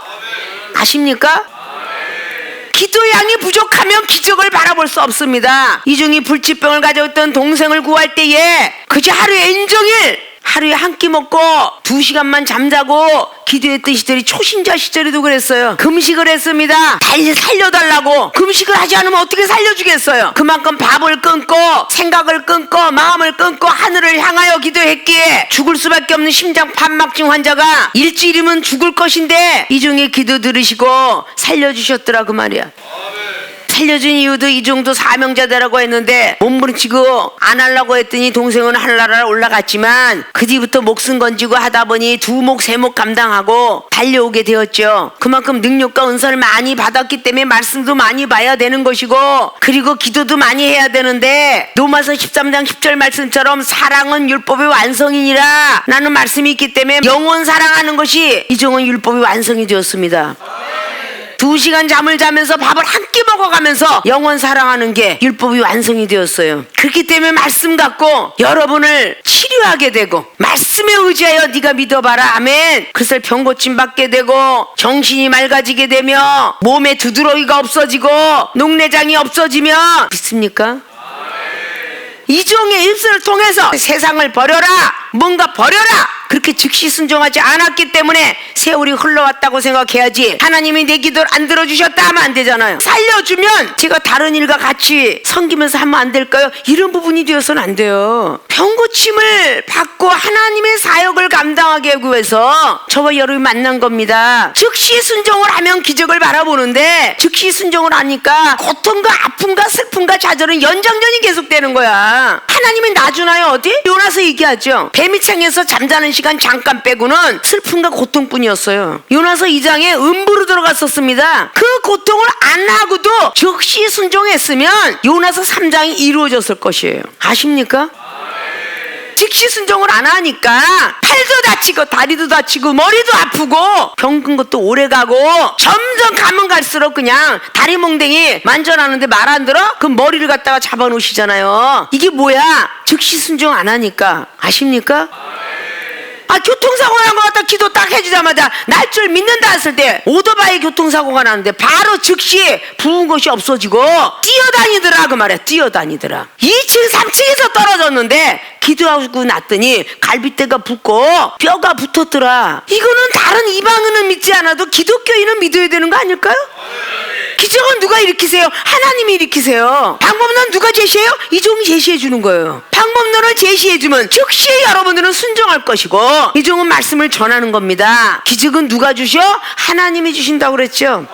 아십니까? 기도 양이 부족하면 기적을 바라볼 수 없습니다. 이중이 불치병을 가지고 있던 동생을 구할 때에 그저 하루에 인정일 하루에 한 끼 먹고 2시간만 잠자고 기도했던 시절이 초신자 시절에도 그랬어요. 금식을 했습니다. 달리 살려달라고. 금식을 하지 않으면 어떻게 살려주겠어요. 그만큼 밥을 끊고 생각을 끊고 마음을 끊고 하늘을 향하여 기도했기에 죽을 수밖에 없는 심장 판막증 환자가 일주일이면 죽을 것인데 이중의 기도 들으시고 살려주셨더라 그 말이야. 살려준 이유도 이 정도 사명자다라고 했는데 몸부림치고 안 하려고 했더니 동생은 하늘나라에 올라갔지만 그 뒤부터 목숨 건지고 하다 보니 2목 3목 감당하고 달려오게 되었죠. 그만큼 능력과 은사를 많이 받았기 때문에 말씀도 많이 봐야 되는 것이고 그리고 기도도 많이 해야 되는데 로마서 13장 10절 말씀처럼 사랑은 율법의 완성이니라 라는 말씀이 있기 때문에 영원 사랑하는 것이 이종은 율법의 완성이 되었습니다. 2시간 잠을 자면서 밥을 한 끼 먹어가면서 영원 사랑하는 게 율법이 완성이 되었어요. 그렇기 때문에 말씀 갖고 여러분을 치료하게 되고 말씀에 의지하여 네가 믿어봐라 아멘. 그래서 병고침 받게 되고 정신이 맑아지게 되며 몸에 두드러기가 없어지고 녹내장이 없어지며 믿습니까? 이종의 입술을 통해서 세상을 버려라 뭔가 버려라 그렇게 즉시 순종하지 않았기 때문에 세월이 흘러왔다고 생각해야지 하나님이 내 기도를 안 들어주셨다 하면 안 되잖아요. 살려주면 제가 다른 일과 같이 섬기면서 하면 안 될까요? 이런 부분이 되어서는 안 돼요. 병고침을 받고 하나님의 사역을 감당하기 위해서 저와 여러분이 만난 겁니다. 즉시 순종을 하면 기적을 바라보는데 즉시 순종을 하니까 고통과 아픔과 슬픔과 좌절은 연장전이 계속되는 거야. 하나님이 놔주나요 어디? 요나서 얘기하죠. 뱀이창에서 잠자는 시간 잠깐 빼고는 슬픔과 고통뿐이었어요. 요나서 2장에 음부로 들어갔었습니다. 그 고통을 안 하고도 즉시 순종했으면 요나서 3장이 이루어졌을 것이에요. 아십니까? 즉시 순종을 안 하니까 팔도 다치고 다리도 다치고 머리도 아프고 병든 것도 오래가고 점점 가면 갈수록 그냥 다리 몽댕이 만져라는데 말 안 들어? 그럼 머리를 갖다가 잡아놓으시잖아요. 이게 뭐야? 즉시 순종 안 하니까. 아십니까? 교통사고 난 것 같다 기도 딱 해주자마자 날 줄 믿는다 했을 때 오토바이 교통사고가 나는데 바로 즉시 부은 것이 없어지고 뛰어다니더라 그 말이야. 뛰어다니더라. 2층 3층에서 떨어졌는데 기도하고 났더니 갈비뼈가 붓고 뼈가 붙었더라. 이거는 다른 이방인은 믿지 않아도 기독교인은 믿어야 되는 거 아닐까요? 기적은 누가 일으키세요? 하나님이 일으키세요. 방법론 누가 제시해요? 이종이 제시해 주는 거예요. 방법론을 제시해 주면 즉시 여러분들은 순종할 것이고 이종은 말씀을 전하는 겁니다. 기적은 누가 주셔? 하나님이 주신다고 그랬죠.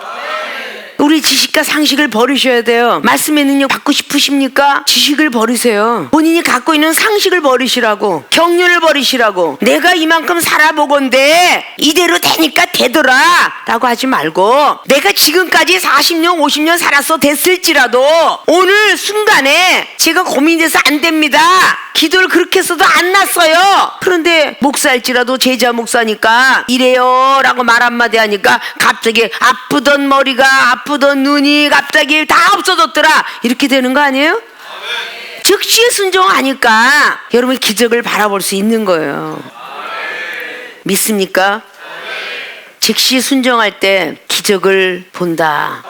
우리 지식과 상식을 버리셔야 돼요. 말씀의 능력 받고 싶으십니까? 지식을 버리세요. 본인이 갖고 있는 상식을 버리시라고, 경륜을 버리시라고. 내가 이만큼 살아보건대 이대로 되니까 되더라 라고 하지 말고 내가 지금까지 40년 50년 살았어 됐을지라도 오늘 순간에 제가 고민돼서 안 됩니다. 기도를 그렇게 해서도 안 났어요. 그런데 목사일지라도 제자 목사니까 이래요 라고 말 한마디 하니까 갑자기 아프던 머리가 아프던 눈이 갑자기 다 없어졌더라. 이렇게 되는 거 아니에요? 즉시 순종하니까 여러분이 기적을 바라볼 수 있는 거예요. 믿습니까? 즉시 순종할 때 기적을 본다.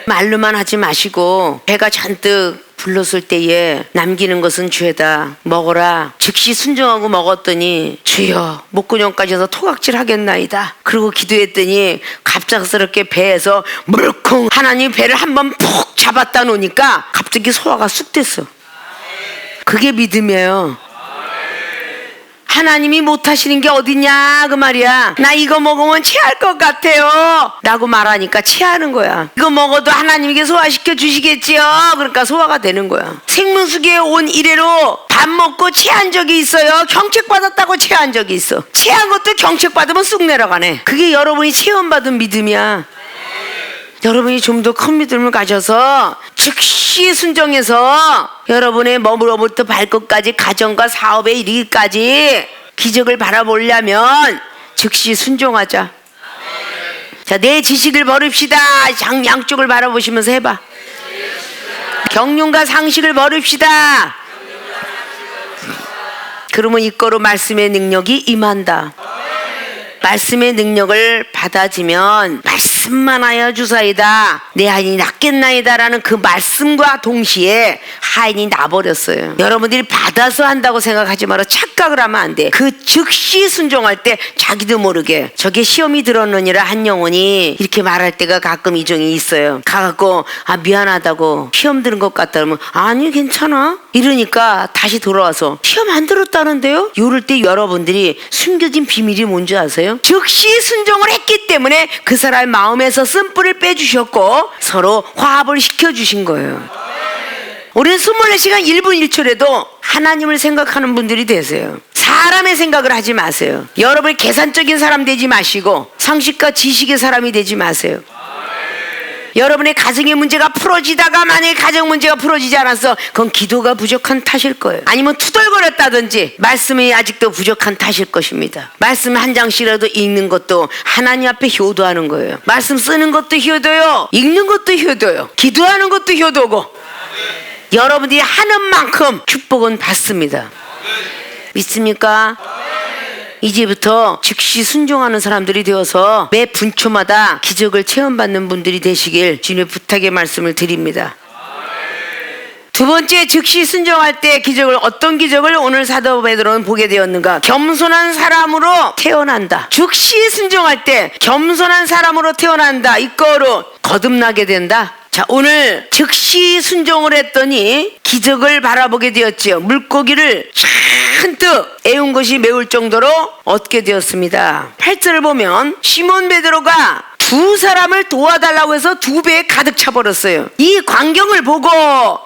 말로만 하지 마시고 배가 잔뜩 불렀을 때에 남기는 것은 죄다. 먹어라. 즉시 순종하고 먹었더니 주여 목구녕까지 해서 토각질 하겠나이다. 그리고 기도했더니 갑작스럽게 배에서 물컹 하나님 배를 한번 푹 잡았다 놓으니까 갑자기 소화가 쑥 됐어. 그게 믿음이에요. 하나님이 못하시는 게 어딨냐 그 말이야. 나 이거 먹으면 체할 것 같아요 라고 말하니까 체하는 거야. 이거 먹어도 하나님께 소화시켜 주시겠지요. 그러니까 소화가 되는 거야. 생명수기에 온 이래로 밥 먹고 체한 적이 있어요? 경책받았다고 체한 적이 있어. 체한 것도 경책받으면 쑥 내려가네. 그게 여러분이 체험받은 믿음이야. 여러분이 좀 더 큰 믿음을 가져서 즉시 순종해서 여러분의 몸으로부터 발끝까지 가정과 사업에 이르기까지 기적을 바라보려면 즉시 순종하자. 자, 내 지식을 버립시다. 양쪽을 바라보시면서 해봐. 경륜과 상식을 버립시다. 그러면 이거로 말씀의 능력이 임한다. 말씀의 능력을 받아지면 말씀만 하여 주사이다 내 하인이 낫겠나이다 라는 그 말씀과 동시에 하인이 나버렸어요. 여러분들이 받아서 한다고 생각하지 말아. 착각을 하면 안 돼. 그 즉시 순종할 때 자기도 모르게 저게 시험이 들었느니라 한 영혼이 이렇게 말할 때가 가끔 이종이 있어요. 가갖고 미안하다고 시험 들은 것 같다 그러면 아니 괜찮아 이러니까 다시 돌아와서 시험 안 들었다는데요? 이럴 때 여러분들이 숨겨진 비밀이 뭔지 아세요? 즉시 순종을 했기 때문에 그 사람의 마음에서 쓴뿔을 빼주셨고 서로 화합을 시켜주신 거예요. 우리는 24시간 1분 1초라도 하나님을 생각하는 분들이 되세요. 사람의 생각을 하지 마세요. 여러분이 계산적인 사람 되지 마시고 상식과 지식의 사람이 되지 마세요. 여러분의 가정의 문제가 풀어지다가 만약에 가정 문제가 풀어지지 않았어, 그건 기도가 부족한 탓일 거예요. 아니면 투덜거렸다든지 말씀이 아직도 부족한 탓일 것입니다. 말씀 한 장씩이라도 읽는 것도 하나님 앞에 효도하는 거예요. 말씀 쓰는 것도 효도요, 읽는 것도 효도요, 기도하는 것도 효도고, 여러분들이 하는 만큼 축복은 받습니다. 믿습니까? 이제부터 즉시 순종하는 사람들이 되어서 매 분초마다 기적을 체험받는 분들이 되시길 주님의 부탁의 말씀을 드립니다. 두 번째, 즉시 순종할 때 기적을, 어떤 기적을 오늘 사도 베드로는 보게 되었는가? 겸손한 사람으로 태어난다. 즉시 순종할 때 겸손한 사람으로 태어난다. 이거로 거듭나게 된다. 자, 오늘 즉시 순종을 했더니 기적을 바라보게 되었지요. 물고기를 잔뜩 애운 것이 매울 정도로 얻게 되었습니다. 8절을 보면 시몬 베드로가 두 사람을 도와달라고 해서 두 배에 가득 차버렸어요. 이 광경을 보고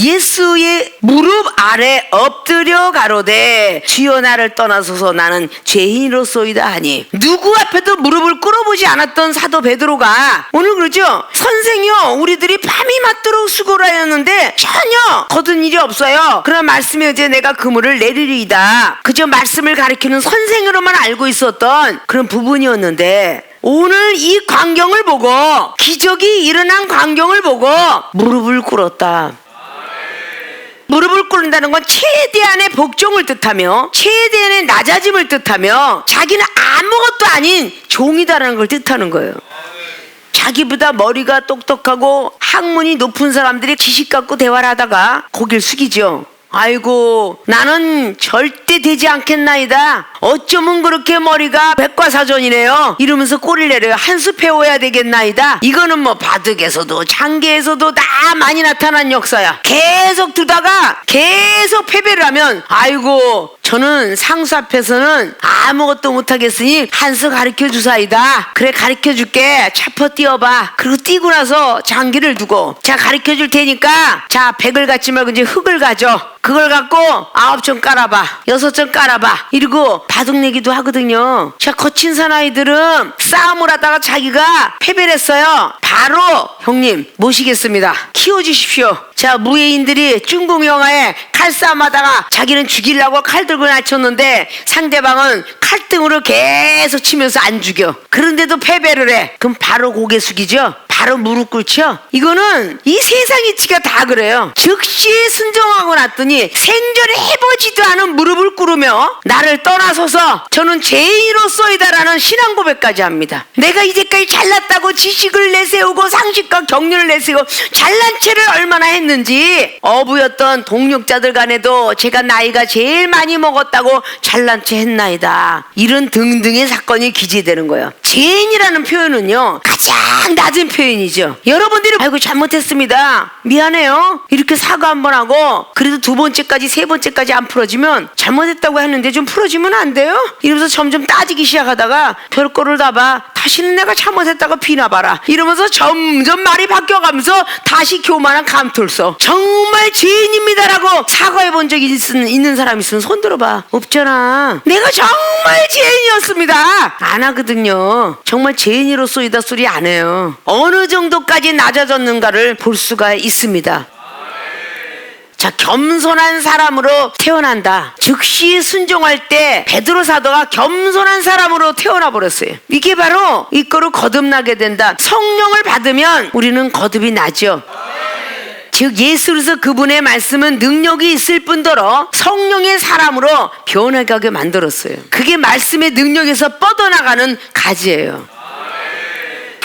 예수의 무릎 아래 엎드려 가로되 주여 나를 떠나소서 나는 죄인으로소이다 하니, 누구 앞에도 무릎을 꿇어보지 않았던 사도 베드로가 오늘 그러죠. 선생이요, 우리들이 밤이 맞도록 수고를 하였는데 전혀 거둔 일이 없어요. 그러나 말씀에 의해 내가 그물을 내리리이다. 그저 말씀을 가리키는 선생으로만 알고 있었던 그런 부분이었는데 오늘 이 광경을 보고, 기적이 일어난 광경을 보고 무릎을 꿇었다. 무릎을 꿇는다는 건 최대한의 복종을 뜻하며 최대한의 낮아짐을 뜻하며 자기는 아무것도 아닌 종이다라는 걸 뜻하는 거예요. 자기보다 머리가 똑똑하고 학문이 높은 사람들이 지식 갖고 대화를 하다가 고개를 숙이죠. 아이고, 나는 절대 되지 않겠나이다. 어쩌면 그렇게 머리가 백과사전이네요. 이러면서 꼬리를 내려요. 한 수 배워야 되겠나이다. 이거는 뭐 바둑에서도 장기에서도 다 많이 나타난 역사야. 계속 두다가 계속 패배를 하면 아이고, 저는 상수 앞에서는 아무것도 못하겠으니 한 수 가르쳐 주사이다. 그래, 가르쳐 줄게. 차퍼 띄워봐. 그리고 띄고 나서 장기를 두고, 자, 가르쳐 줄 테니까 자, 백을 갖지 말고 이제 흙을 가져. 그걸 갖고 9점 깔아봐, 6점 깔아봐. 이러고 바둑 내기도 하거든요. 자, 거친 사나이들은 싸움을 하다가 자기가 패배를 했어요. 바로 형님 모시겠습니다. 키워주십시오. 자, 무예인들이 중국 영화에 칼싸움 하다가 자기는 죽이려고 칼 들고 낮췄는데 상대방은 칼등으로 계속 치면서 안 죽여. 그런데도 패배를 해. 그럼 바로 고개 숙이죠. 바로 무릎 꿇죠. 이거는 이 세상 이치가 다 그래요. 즉시 순종하고 났더니 생전에 해보지도 않은 무릎을 꿇으며 나를 떠나서서 저는 죄인으로서이다라는 신앙 고백까지 합니다. 내가 이제까지 잘났다고 지식을 내세우고 상식과 경륜을 내세우고 잘난 체를 얼마나 했는지, 어부였던 동력자들 간에도 제가 나이가 제일 많이 먹었다고 잘난 체 했나이다. 이런 등등의 사건이 기재되는 거예요. 죄인이라는 표현은요, 가장 낮은 표현이에요. 죄인이죠. 여러분들이 아이고 잘못했습니다, 미안해요 이렇게 사과 한번 하고 그래도 두 번째까지 세 번째까지 안 풀어지면 잘못했다고 했는데 좀 풀어지면 안 돼요? 이러면서 점점 따지기 시작하다가 별거를 다 봐. 다시는 내가 잘못했다고 비나봐라 이러면서 점점 말이 바뀌어가면서 다시 교만한 감툴서 정말 죄인입니다라고 사과해 본 적이 있는 사람 있으면 손 들어봐. 없잖아. 내가 정말 죄인이었습니다. 안 하거든요. 정말 죄인으로서이다 소리 안 해요. 어느 정도까지 낮아졌는가를 볼 수가 있습니다. 자, 겸손한 사람으로 태어난다. 즉시 순종할 때 베드로 사도가 겸손한 사람으로 태어나 버렸어요. 이게 바로 이거로 거듭나게 된다. 성령을 받으면 우리는 거듭이 나죠. 즉 예수로서 그분의 말씀은 능력이 있을 뿐더러 성령의 사람으로 변해가게 만들었어요. 그게 말씀의 능력에서 뻗어나가는 가지예요.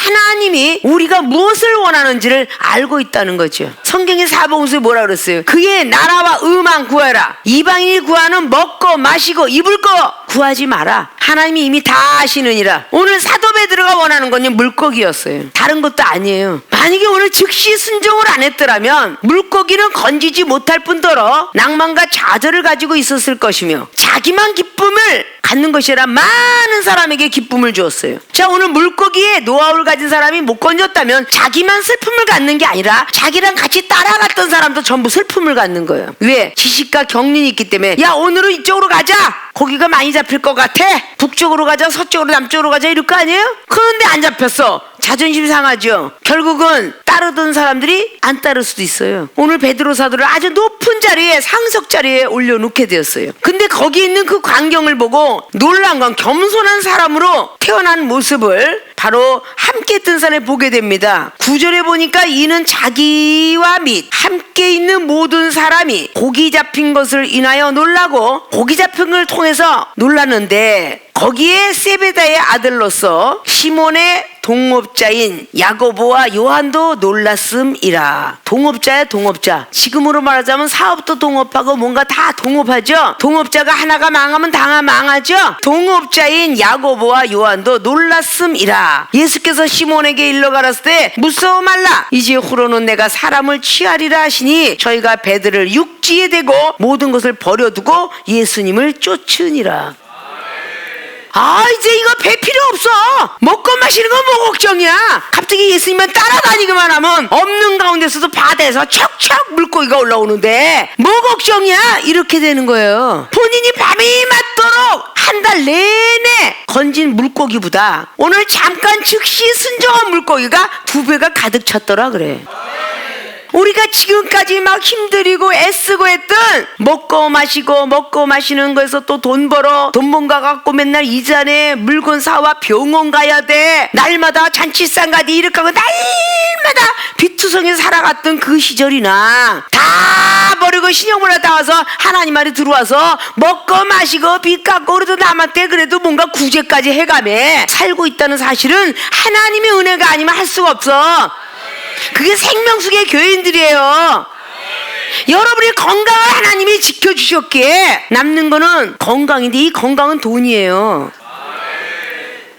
하나님이 우리가 무엇을 원하는지를 알고 있다는 거죠. 성경의 사복음서에 뭐라 그랬어요? 그의 나라와 의만 구하라. 이방인이 구하는 먹고 마시고 입을 거 구하지 마라. 하나님이 이미 다 아시느니라. 오늘 사도 베드로가 원하는 건 물고기였어요. 다른 것도 아니에요. 만약에 오늘 즉시 순종을 안 했더라면 물고기는 건지지 못할 뿐더러 낭만과 좌절을 가지고 있었을 것이며 자기만 기쁨을 갖는 것이 아니라 많은 사람에게 기쁨을 주었어요. 자, 오늘 물고기에 노하우를 가진 사람이 못 건졌다면 자기만 슬픔을 갖는 게 아니라 자기랑 같이 따라갔던 사람도 전부 슬픔을 갖는 거예요. 왜? 지식과 경륜이 있기 때문에 야 오늘은 이쪽으로 가자. 고기가 많이 잡힐 것 같아. 북쪽으로 가자, 서쪽으로, 남쪽으로 가자 이럴 거 아니에요? 그런데 안 잡혔어. 자존심 상하죠. 결국은 따르던 사람들이 안 따를 수도 있어요. 오늘 베드로 사도를 아주 높은 자리에, 상석 자리에 올려놓게 되었어요. 근데 거기 있는 그 광경을 보고 놀란 건 겸손한 사람으로 태어난 모습을 바로 함께 뜬 산에 보게 됩니다. 9절에 보니까 이는 자기와 및 함께 있는 모든 사람이 고기 잡힌 것을 인하여 놀라고 고기 잡힌 걸 통해서 놀랐는데 거기에 세베다의 아들로서 시몬의 동업자인 야고보와 요한도 놀랐음이라. 동업자야 동업자. 지금으로 말하자면 사업도 동업하고 뭔가 다 동업하죠. 동업자가 하나가 망하면 다 망하죠. 동업자인 야고보와 요한도 놀랐음이라. 예수께서 시몬에게 일러 가라사대 때 무서워 말라. 이제 후로는 내가 사람을 취하리라 하시니 저희가 배들을 육지에 대고 모든 것을 버려두고 예수님을 쫓으니라. 이제 이거 배 필요 없어. 먹고 마시는 건 뭐 걱정이야. 갑자기 예수님만 따라다니기만 하면 없는 가운데서도 바다에서 척척 물고기가 올라오는데 뭐 걱정이야. 이렇게 되는 거예요. 본인이 밤이 맞도록 한 달 내내 건진 물고기보다 오늘 잠깐 즉시 순종한 물고기가 2배가 가득 찼더라 그래. 우리가 지금까지 막 힘들이고 애쓰고 했던 먹고 마시는 거에서 또 돈 벌어 돈 뭔가 갖고 맨날 이자 내 물건 사와 병원 가야 돼. 날마다 잔치상 가디 이렇게 하고 날마다 비투성에 살아갔던 그 시절이나 다 버리고 신용을 하다 와서 하나님 말이 들어와서 먹고 마시고 빚 갚고 그래도 남한테 그래도 뭔가 구제까지 해가며 살고 있다는 사실은 하나님의 은혜가 아니면 할 수가 없어. 그게 생명수의 교인들이에요. 여러분의 건강을 하나님이 지켜주셨기에 남는 거는 건강인데 이 건강은 돈이에요.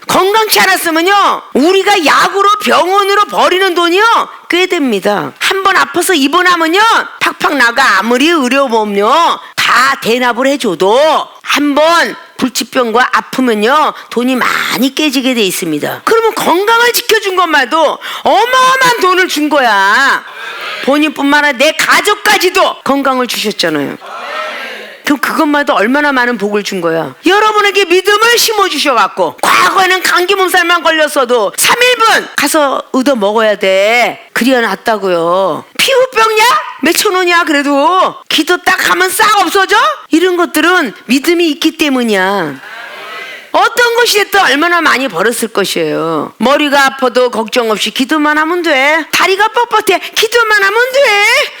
건강치 않았으면요 우리가 약으로 병원으로 버리는 돈이요 꽤 됩니다. 한번 아파서 입원하면요 팍팍 나가. 아무리 의료보험료 다 대납을 해줘도 한번 불치병과 아프면요 돈이 많이 깨지게 돼 있습니다. 그러면 건강을 지켜준 것만도 어마어마한 돈을 준 거야. 본인뿐만 아니라 내 가족까지도 건강을 주셨잖아요. 그럼 그것만도 얼마나 많은 복을 준 거야. 여러분에게 믿음을 심어주셔갖고 과거에는 감기 몸살만 걸렸어도 3일분 가서 얻어 먹어야 돼. 그래야 낫다고요. 피부병이야? 몇천 원이야 그래도. 기도 딱 하면 싹 없어져? 이런 것들은 믿음이 있기 때문이야. 어떤 것이 됐든 얼마나 많이 벌었을 것이에요. 머리가 아파도 걱정 없이 기도만 하면 돼. 다리가 뻣뻣해 기도만 하면 돼.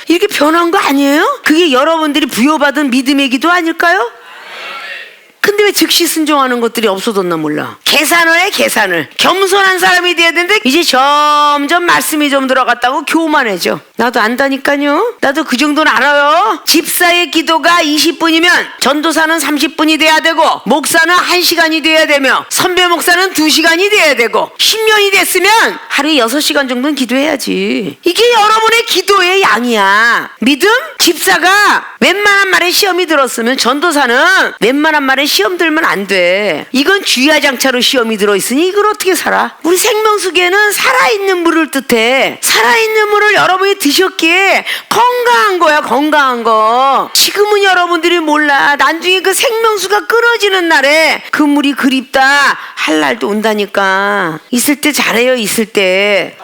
이렇게 변한 거 아니에요? 그게 여러분들이 부여받은 믿음의 기도 아닐까요? 근데 왜 즉시 순종하는 것들이 없어졌나 몰라. 계산을 해, 계산을. 겸손한 사람이 돼야 되는데 이제 점점 말씀이 좀 들어갔다고 교만해져. 나도 안다니까요. 나도 그 정도는 알아요. 집사의 기도가 20분이면 전도사는 30분이 돼야 되고, 목사는 1시간이 돼야 되며, 선배 목사는 2시간이 돼야 되고, 10년이 됐으면 하루에 6시간 정도는 기도해야지. 이게 여러분의 기도의 양이야. 믿음? 집사가 웬만한 말에 시험이 들었으면 전도사는 웬만한 말에 시험 들면 안 돼. 이건 주야장차로 시험이 들어있으니 이걸 어떻게 살아? 우리 생명수계는 살아있는 물을 뜻해. 살아있는 물을 여러분이 드셨기에 건강한 거야, 건강한 거. 지금은 여러분들이 몰라. 나중에 그 생명수가 끊어지는 날에 그 물이 그립다 할 날도 온다니까. 있을 때 잘해요, 있을 때.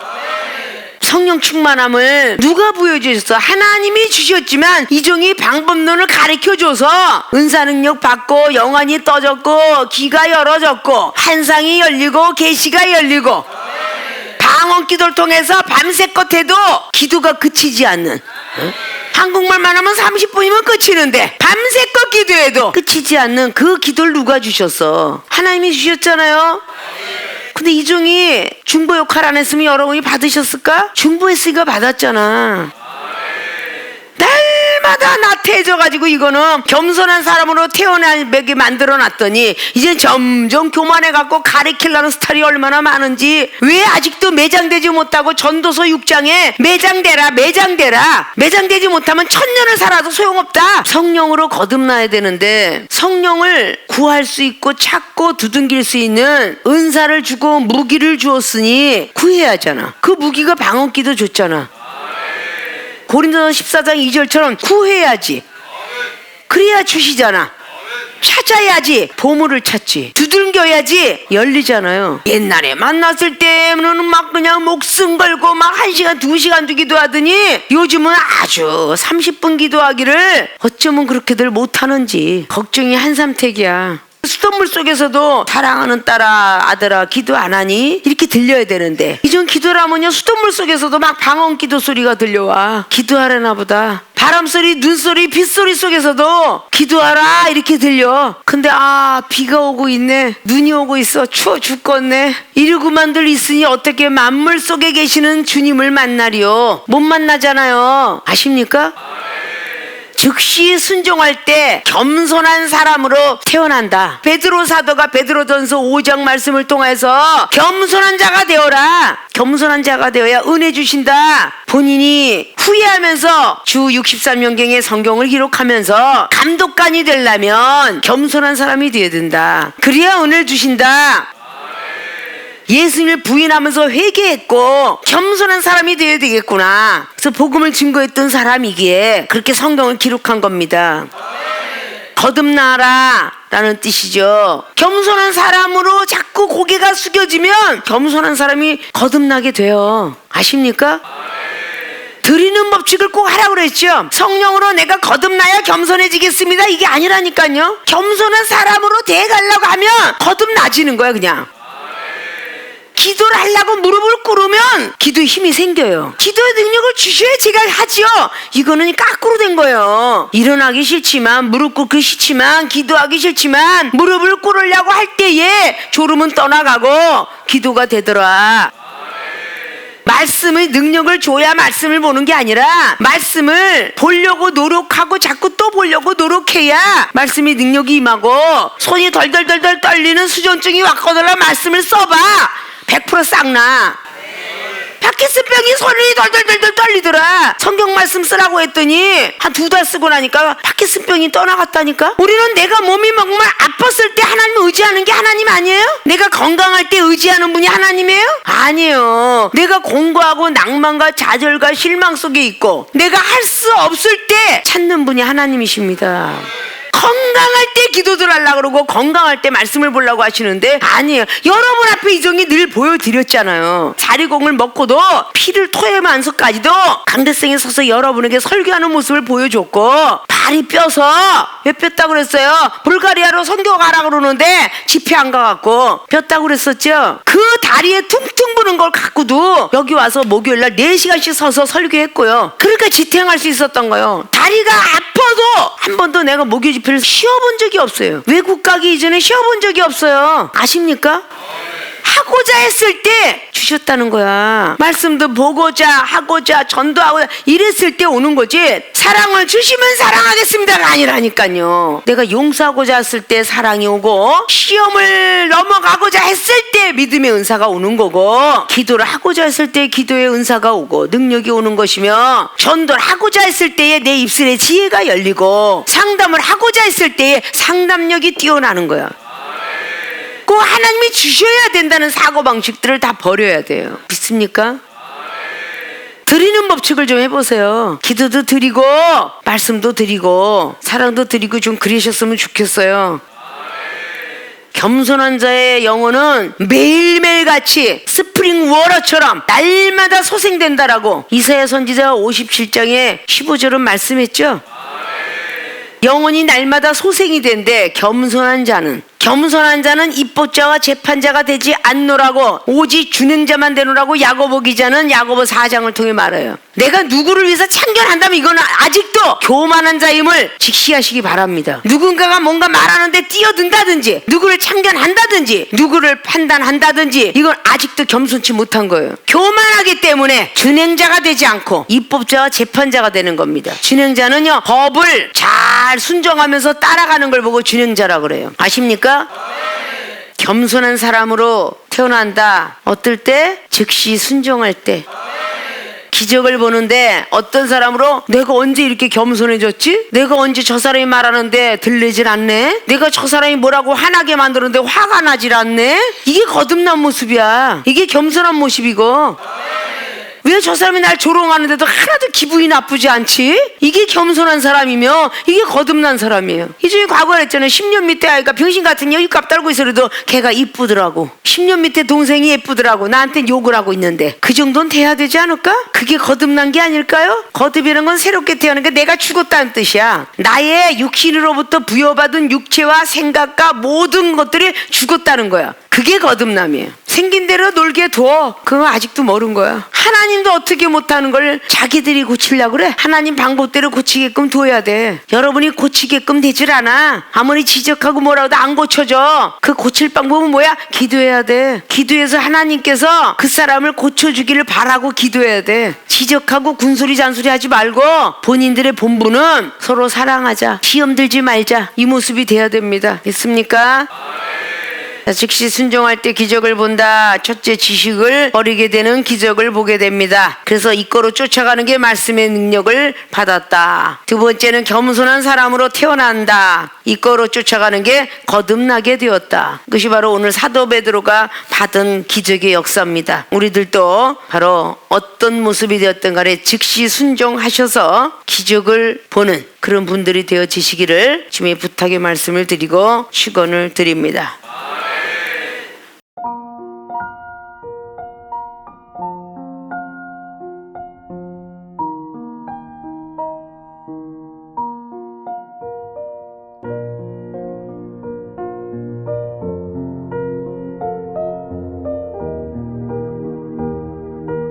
성령 충만함을 누가 부여주셨어? 하나님이 주셨지만 이종이 방법론을 가르쳐줘서 은사 능력 받고 영안이 떠졌고 귀가 열어졌고 환상이 열리고 계시가 열리고 방언 기도를 통해서 밤새껏 해도 기도가 그치지 않는, 한국말만 하면 30분이면 끝이는데 밤새껏 기도해도 그치지 않는 그 기도를 누가 주셨어? 하나님이 주셨잖아요. 근데 이종이 중보 역할 안 했으면 여러분이 받으셨을까? 중보했으니까 받았잖아. 날마다 나태해져가지고 이거는 겸손한 사람으로 태어나게 만들어놨더니 이제 점점 교만해갖고 가리키려는 스타일이 얼마나 많은지. 왜 아직도 매장되지 못하고 전도서 6장에 매장되라 매장되라, 매장되지 못하면 1000년을 살아도 소용없다. 성령으로 거듭나야 되는데 성령을 구할 수 있고 찾고 두둥길 수 있는 은사를 주고 무기를 주었으니 구해야 하잖아. 그 무기가 방언기도 줬잖아. 고린도서 14장 2절처럼 구해야지. 그래야 주시잖아. 찾아야지 보물을 찾지. 두들겨야지 열리잖아요. 옛날에 만났을 때는 막 그냥 목숨 걸고 막 1시간 2시간도 기도하더니 요즘은 아주 30분 기도하기를 어쩌면 그렇게들 못하는지 걱정이 한삼택이야. 수돗물 속에서도 사랑하는 딸아 아들아 기도 안 하니? 이렇게 들려야 되는데 이전 기도라면요 수돗물 속에서도 막 방언 기도 소리가 들려와. 기도하려나 보다. 바람소리, 눈소리, 빗소리 속에서도 기도하라 이렇게 들려. 근데 비가 오고 있네, 눈이 오고 있어, 추워 죽겠네 이러고만들 있으니 어떻게 만물 속에 계시는 주님을 만나리요? 못 만나잖아요. 아십니까? 즉시 순종할 때 겸손한 사람으로 태어난다. 베드로 사도가 베드로전서 5장 말씀을 통해서 겸손한 자가 되어라. 겸손한 자가 되어야 은혜 주신다. 본인이 후회하면서 주 63년경의 성경을 기록하면서 감독관이 되려면 겸손한 사람이 되어야 된다. 그래야 은혜를 주신다. 예수님을 부인하면서 회개했고 겸손한 사람이 되어야 되겠구나. 그래서 복음을 증거했던 사람이기에 그렇게 성경을 기록한 겁니다. 거듭나라 라는 뜻이죠. 겸손한 사람으로 자꾸 고개가 숙여지면 겸손한 사람이 거듭나게 돼요. 아십니까? 드리는 법칙을 꼭 하라고 그랬죠. 성령으로 내가 거듭나야 겸손해지겠습니다 이게 아니라니까요. 겸손한 사람으로 돼가려고 하면 거듭나지는 거야 그냥. 기도를 하려고 무릎을 꿇으면 기도에 힘이 생겨요. 기도의 능력을 주셔야 제가 하지요. 이거는 거꾸로 된 거예요. 일어나기 싫지만 무릎 꿇기 싫지만 기도하기 싫지만 무릎을 꿇으려고 할 때에 졸음은 떠나가고 기도가 되더라. 말씀의 능력을 줘야 말씀을 보는 게 아니라 말씀을 보려고 노력하고 자꾸 또 보려고 노력해야 말씀의 능력이 임하고. 손이 덜덜덜덜 떨리는 수전증이 왔거든요. 말씀을 써봐. 100% 싹나. 파킨슨병이 손이 덜덜덜덜 떨리더라. 성경 말씀 쓰라고 했더니 한 2달 쓰고 나니까 파킨슨병이 떠나갔다니까. 우리는 내가 몸이 정말 아팠을 때 하나님을 의지하는 게 하나님 아니에요? 내가 건강할 때 의지하는 분이 하나님이에요? 아니에요. 내가 공부하고 낭만과 좌절과 실망 속에 있고 내가 할 수 없을 때 찾는 분이 하나님이십니다. 건강할 때 기도들 하려고 그러고 건강할 때 말씀을 보려고 하시는데 아니에요. 여러분 앞에 이종이 늘 보여드렸잖아요. 자리공을 먹고도 피를 토하면서까지도 강대성에 서서 여러분에게 설교하는 모습을 보여줬고 발이 뼈서 왜 뼈다고 그랬어요? 불가리아로 선교 가라고 그러는데 집회 안 가갖고 뼈다고 그랬었죠. 그 다리에 퉁퉁 부은 보는 걸 갖고도 여기 와서 목요일날 4시간씩 서서 설교했고요. 그러니까 지탱할 수 있었던 거예요. 다리가 아파도 한 번도 내가 목요 집회를 쉬어본 적이 없어요. 외국 가기 이전에 쉬어본 적이 없어요. 아십니까? 하고자 했을 때 주셨다는 거야. 말씀도 보고자 하고자 전도하고 이랬을 때 오는 거지, 사랑을 주시면 사랑하겠습니다가 아니라니까요. 내가 용서하고자 했을 때 사랑이 오고, 시험을 넘어가고자 했을 때 믿음의 은사가 오는 거고, 기도를 하고자 했을 때 기도의 은사가 오고 능력이 오는 것이며, 전도를 하고자 했을 때에 내 입술에 지혜가 열리고, 상담을 하고자 했을 때에 상담력이 뛰어나는 거야. 꼭 하나님이 주셔야 된다는 사고방식들을 다 버려야 돼요. 믿습니까? 드리는 법칙을 좀 해보세요. 기도도 드리고 말씀도 드리고 사랑도 드리고 좀 그러셨으면 좋겠어요. 겸손한 자의 영혼은 매일매일 같이 스프링 워터처럼 날마다 소생된다라고 이사야 선지자 57장에 15절은 말씀했죠. 영혼이 날마다 소생이 된대. 겸손한 자는 입법자와 재판자가 되지 않노라고, 오직 준행자만 되노라고 야고보 기자는 야고보 4장을 통해 말해요. 내가 누구를 위해서 참견한다면 이건 아직도 교만한 자임을 직시하시기 바랍니다. 누군가가 뭔가 말하는데 뛰어든다든지, 누구를 참견한다든지, 누구를 판단한다든지, 이건 아직도 겸손치 못한 거예요. 교만하기 때문에 준행자가 되지 않고 입법자와 재판자가 되는 겁니다. 준행자는요, 법을 잘 순종하면서 따라가는 걸 보고 준행자라고 그래요. 아십니까? 겸손한 사람으로 태어난다. 어떨 때? 즉시 순종할 때. 기적을 보는데 어떤 사람으로, 내가 언제 이렇게 겸손해졌지? 내가 언제 저 사람이 말하는데 들리질 않네? 내가 저 사람이 뭐라고 화나게 만드는데 화가 나질 않네? 이게 거듭난 모습이야. 이게 겸손한 모습이고, 왜 저 사람이 날 조롱하는데도 하나도 기분이 나쁘지 않지? 이게 겸손한 사람이며 이게 거듭난 사람이에요. 이중에 과거에 했잖아요. 10년 밑에 아이가 병신 같은 여유값 떨고 있어도 걔가 이쁘더라고. 10년 밑에 동생이 예쁘더라고. 나한테 욕을 하고 있는데 그 정도는 돼야 되지 않을까? 그게 거듭난 게 아닐까요? 거듭이라는 건 새롭게 태어나는 게 내가 죽었다는 뜻이야. 나의 육신으로부터 부여받은 육체와 생각과 모든 것들이 죽었다는 거야. 그게 거듭남이에요. 생긴 대로 놀게 둬. 그거 아직도 모르는 거야. 하나님도 어떻게 못하는 걸 자기들이 고치려고 그래. 하나님 방법대로 고치게끔 둬야 돼. 여러분이 고치게끔 되질 않아. 아무리 지적하고 뭐라도 안 고쳐져. 그 고칠 방법은 뭐야? 기도해야 돼. 기도해서 하나님께서 그 사람을 고쳐주기를 바라고 기도해야 돼. 지적하고 군소리 잔소리 하지 말고 본인들의 본분은 서로 사랑하자, 시험 들지 말자, 이 모습이 돼야 됩니다. 믿습니까? 즉시 순종할 때 기적을 본다. 첫째, 지식을 버리게 되는 기적을 보게 됩니다. 그래서 이거로 쫓아가는 게 말씀의 능력을 받았다. 두 번째는 겸손한 사람으로 태어난다. 이거로 쫓아가는 게 거듭나게 되었다. 그것이 바로 오늘 사도 베드로가 받은 기적의 역사입니다. 우리들도 바로 어떤 모습이 되었든 간에 즉시 순종하셔서 기적을 보는 그런 분들이 되어지시기를 주님의 부탁의 말씀을 드리고 축원을 드립니다.